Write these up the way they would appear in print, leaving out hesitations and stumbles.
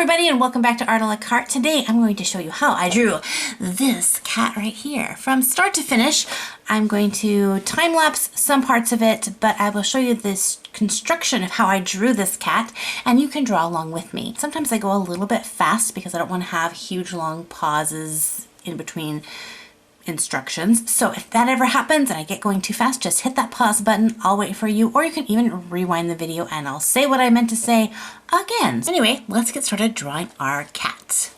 everybody, and welcome back to Art a la Carte. Today I'm going to show you how I drew this cat right here. From start to finish, I'm going to time-lapse some parts of it, but I will show you this construction of how I drew this cat, and you can draw along with me. Sometimes I go a little bit fast because I don't want to have huge long pauses in between instructions. So if that ever happens and I get going too fast, just hit that pause button. I'll wait for you, or you can even rewind the video and I'll say what I meant to say again. So anyway, let's get started drawing our cat.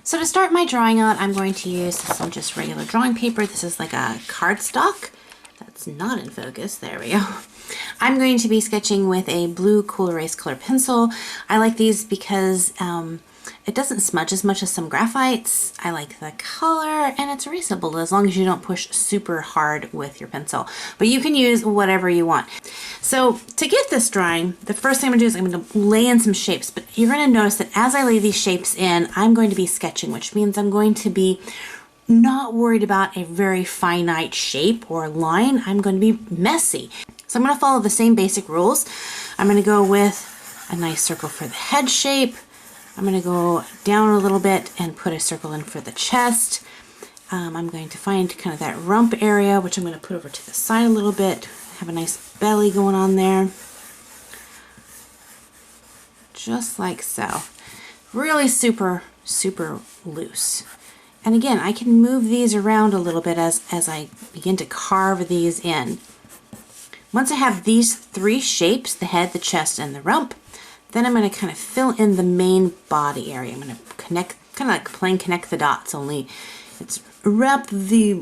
So to start my drawing out, I'm going to use some just regular drawing paper. This is like a cardstock. That's not in focus. There we go. I'm going to be sketching with a blue Cool Erase color pencil. I like these because it doesn't smudge as much as some graphites. I like the color, and it's erasable as long as you don't push super hard with your pencil. But you can use whatever you want. So to get this drawing, the first thing I'm gonna do is I'm gonna lay in some shapes, but you're gonna notice that as I lay these shapes in, I'm going to be sketching, which means I'm going to be not worried about a very finite shape or line. I'm going to be messy. So I'm gonna follow the same basic rules. I'm gonna go with a nice circle for the head shape. I'm going to go down a little bit and put a circle in for the chest. I'm going to find kind of that rump area, which I'm going to put over to the side a little bit. Have a nice belly going on there. Just like so. Really super, super loose. And again, I can move these around a little bit as I begin to carve these in. Once I have these three shapes, the head, the chest, and the rump, then I'm going to kind of fill in the main body area. I'm going to connect, kind of like playing connect the dots, only it's wrap the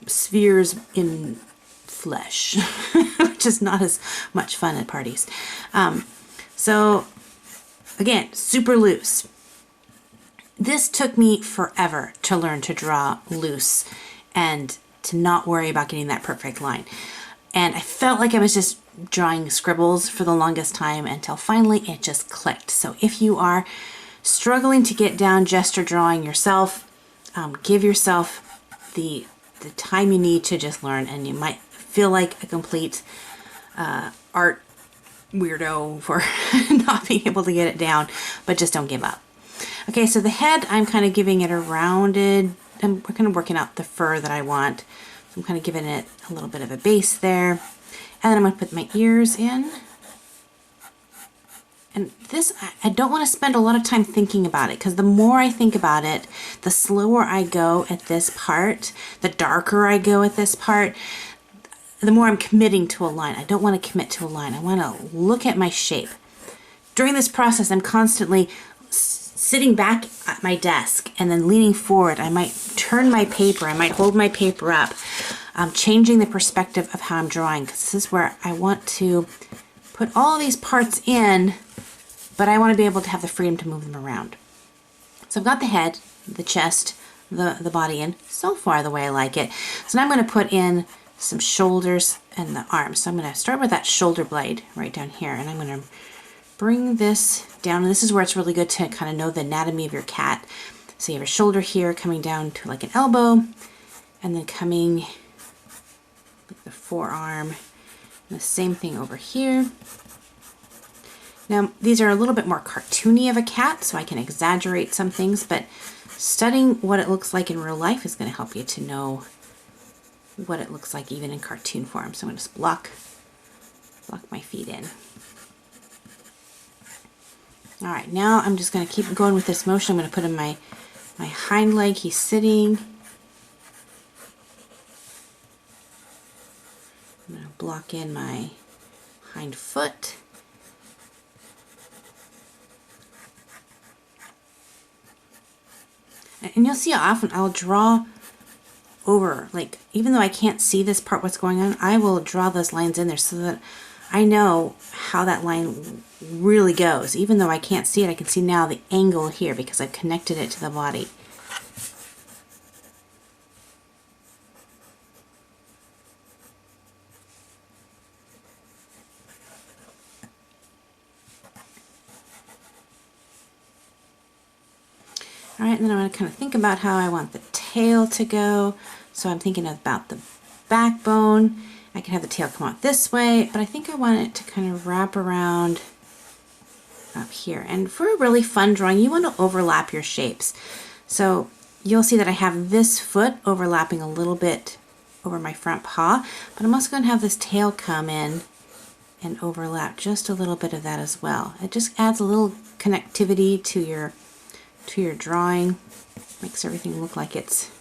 spheres in flesh, which is not as much fun at parties. So again, super loose. This took me forever to learn to draw loose and to not worry about getting that perfect line. And I felt like I was just drawing scribbles for the longest time until finally it just clicked. So if you are struggling to get down gesture drawing yourself, give yourself the time you need to just learn, and you might feel like a complete art weirdo for not being able to get it down, but just don't give up. Okay, so the head, I'm kind of giving it a rounded, we're kind of working out the fur that I want. I'm kind of giving it a little bit of a base there. And then I'm going to put my ears in. And this, I don't want to spend a lot of time thinking about it, because the more I think about it, the slower I go at this part, the darker I go at this part, the more I'm committing to a line. I don't want to commit to a line. I want to look at my shape. During this process, I'm constantly sitting back at my desk and then leaning forward. I might turn my paper, I might hold my paper up, changing the perspective of how I'm drawing, because this is where I want to put all these parts in, but I want to be able to have the freedom to move them around. So I've got the head, the chest, the body in, so far the way I like it. So now I'm going to put in some shoulders and the arms. So I'm going to start with that shoulder blade right down here, and I'm going to bring this down, and this is where it's really good to kind of know the anatomy of your cat. So you have your shoulder here coming down to like an elbow, and then coming like the forearm, and the same thing over here. Now these are a little bit more cartoony of a cat, so I can exaggerate some things, but studying what it looks like in real life is going to help you to know what it looks like even in cartoon form. So I'm going to just block my feet in. All right, now I'm just going to keep going with this motion. I'm going to put in my hind leg. He's sitting. I'm going to block in my hind foot. And you'll see how often I'll draw over, like, even though I can't see this part, what's going on, I will draw those lines in there so that I know how that line really goes. Even though I can't see it, I can see now the angle here because I've connected it to the body. All right, and then I'm going to kind of think about how I want the tail to go. So I'm thinking about the backbone. I can have the tail come out this way, but I think I want it to kind of wrap around up here. And for a really fun drawing, you want to overlap your shapes. So you'll see that I have this foot overlapping a little bit over my front paw, but I'm also going to have this tail come in and overlap just a little bit of that as well. It just adds a little connectivity to your drawing, makes everything look like it's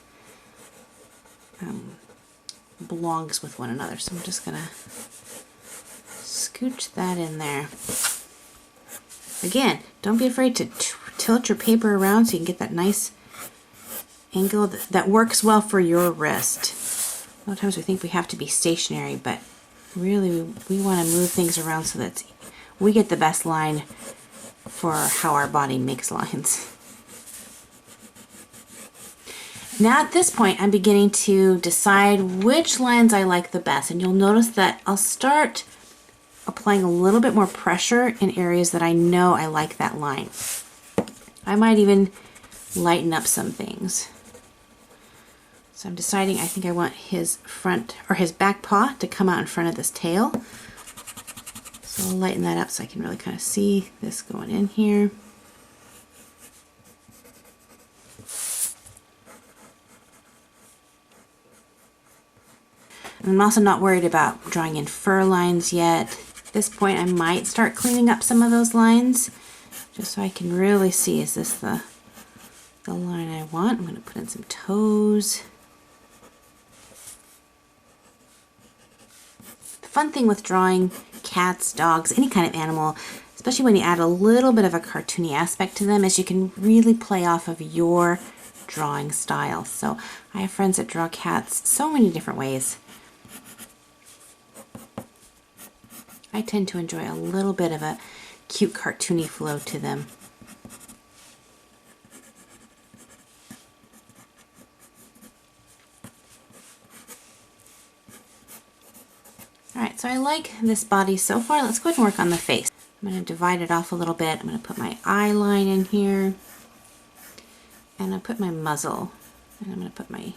belongs with one another. So I'm just gonna scooch that in there. Again, don't be afraid to tilt your paper around so you can get that nice angle that works well for your wrist. A lot of times we think we have to be stationary, but really we want to move things around so that we get the best line for how our body makes lines. Now at this point I'm beginning to decide which lines I like the best, and you'll notice that I'll start applying a little bit more pressure in areas that I know I like that line. I might even lighten up some things. So I'm deciding I think I want his front or his back paw to come out in front of this tail. So I'll lighten that up so I can really kind of see this going in here. And I'm also not worried about drawing in fur lines yet. At this point I might start cleaning up some of those lines just so I can really see, is this the line I want? I'm going to put in some toes. The fun thing with drawing cats, dogs, any kind of animal, especially when you add a little bit of a cartoony aspect to them, is you can really play off of your drawing style. So I have friends that draw cats so many different ways. I tend to enjoy a little bit of a cute cartoony flow to them. Alright, so I like this body so far. Let's go ahead and work on the face. I'm going to divide it off a little bit. I'm going to put my eye line in here. And I'll put my muzzle. And I'm going to put my,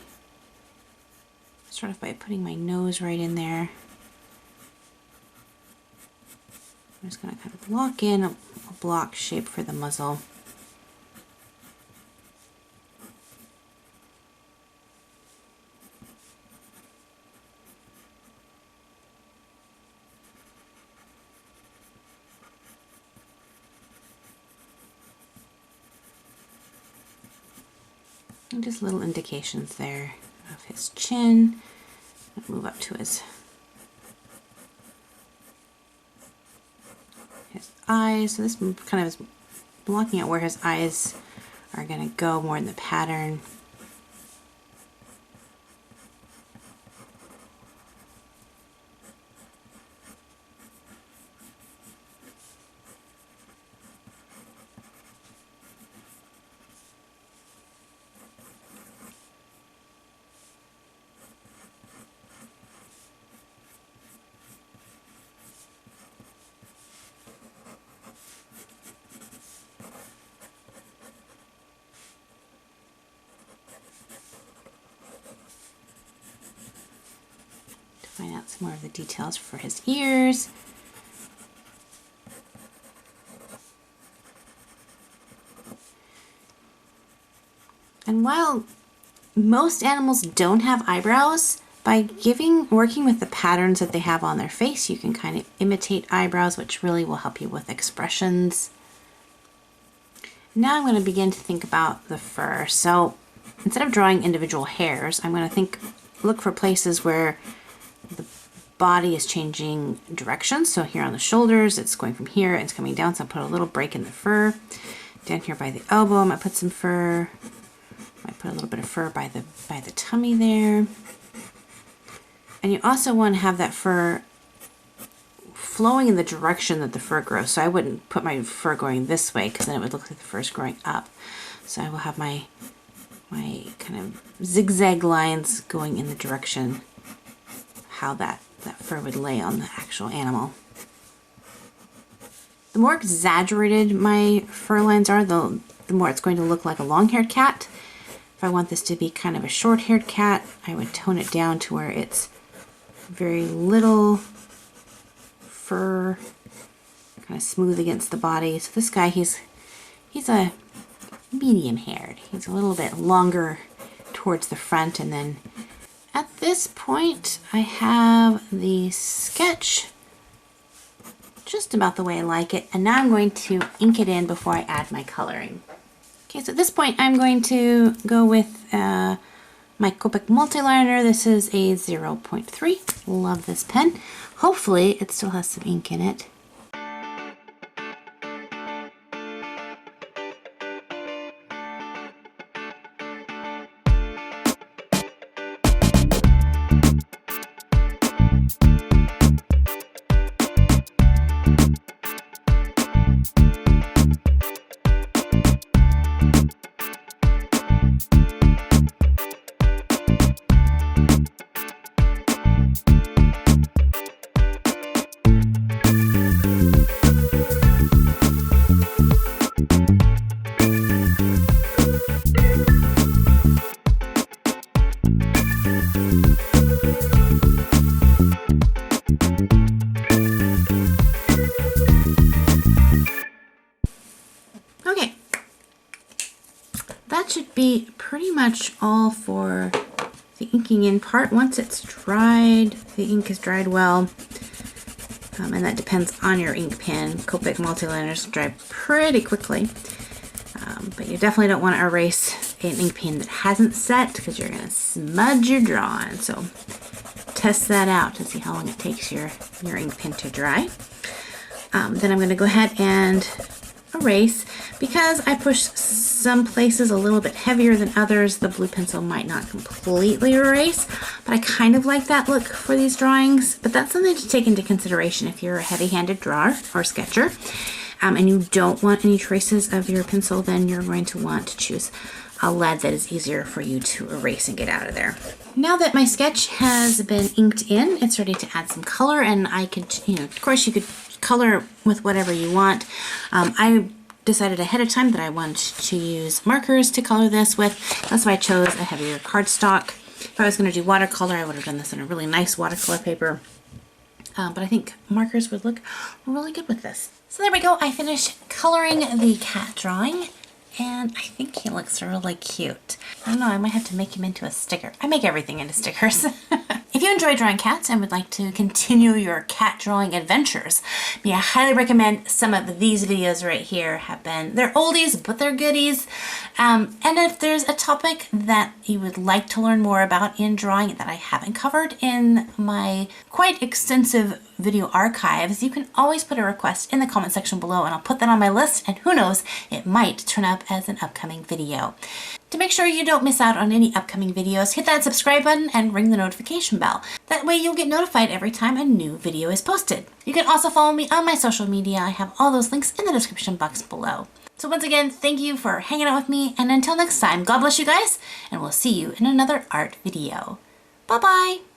start off by putting my nose right in there. I'm just going to kind of block in a block shape for the muzzle. And just little indications there of his chin. I'll move up to his eyes. So this kind of is blocking out where his eyes are going to go more in the pattern. Find out some more of the details for his ears. And while most animals don't have eyebrows, by working with the patterns that they have on their face, you can kind of imitate eyebrows, which really will help you with expressions. Now I'm going to begin to think about the fur. So instead of drawing individual hairs, I'm going to look for places where the body is changing direction. So here on the shoulders, it's going from here, it's coming down, so I'll put a little break in the fur. Down here by the elbow, I might put some fur. I might put a little bit of fur by the tummy there. And you also want to have that fur flowing in the direction that the fur grows. So I wouldn't put my fur going this way because then it would look like the fur is growing up. So I will have my kind of zigzag lines going in the direction how that fur would lay on the actual animal. The more exaggerated my fur lines are, the more it's going to look like a long-haired cat. If I want this to be kind of a short-haired cat, I would tone it down to where it's very little fur kind of smooth against the body. So this guy, he's a medium haired. He's a little bit longer towards the front, and then at this point I have the sketch just about the way I like it, and now I'm going to ink it in before I add my coloring. Okay, so at this point I'm going to go with my Copic multiliner. This is a 0.3. Love this pen. Hopefully it still has some ink in it. Okay, that should be pretty much all for the inking in part. Once it's dried, the ink is dried well, and that depends on your ink pen. Copic multiliners dry pretty quickly, but you definitely don't want to erase an ink pen that hasn't set, because you're going to smudge your drawing. So test that out to see how long it takes your ink pen to dry. Then I'm going to go ahead and erase. Because I push some places a little bit heavier than others, the blue pencil might not completely erase, but I kind of like that look for these drawings. But that's something to take into consideration if you're a heavy-handed drawer or sketcher, and you don't want any traces of your pencil. Then you're going to want to choose a lead that is easier for you to erase and get out of there. Now that my sketch has been inked in, it's ready to add some color, and I could, of course you could color with whatever you want. I decided ahead of time that I want to use markers to color this with. That's why I chose a heavier cardstock. If I was going to do watercolor, I would have done this in a really nice watercolor paper. But I think markers would look really good with this. So there we go. I finished coloring the cat drawing, and I think he looks really cute. I don't know, I might have to make him into a sticker. I make everything into stickers. If you enjoy drawing cats and would like to continue your cat drawing adventures, I highly recommend some of these videos right here. They're oldies, but they're goodies. And if there's a topic that you would like to learn more about in drawing that I haven't covered in my quite extensive video archives, you can always put a request in the comment section below, and I'll put that on my list, and who knows, it might turn up as an upcoming video. To make sure you don't miss out on any upcoming videos, hit that subscribe button and ring the notification bell. That way you'll get notified every time a new video is posted. You can also follow me on my social media. I have all those links in the description box below. So once again, thank you for hanging out with me, and until next time, God bless you guys, and we'll see you in another art video. Bye-bye!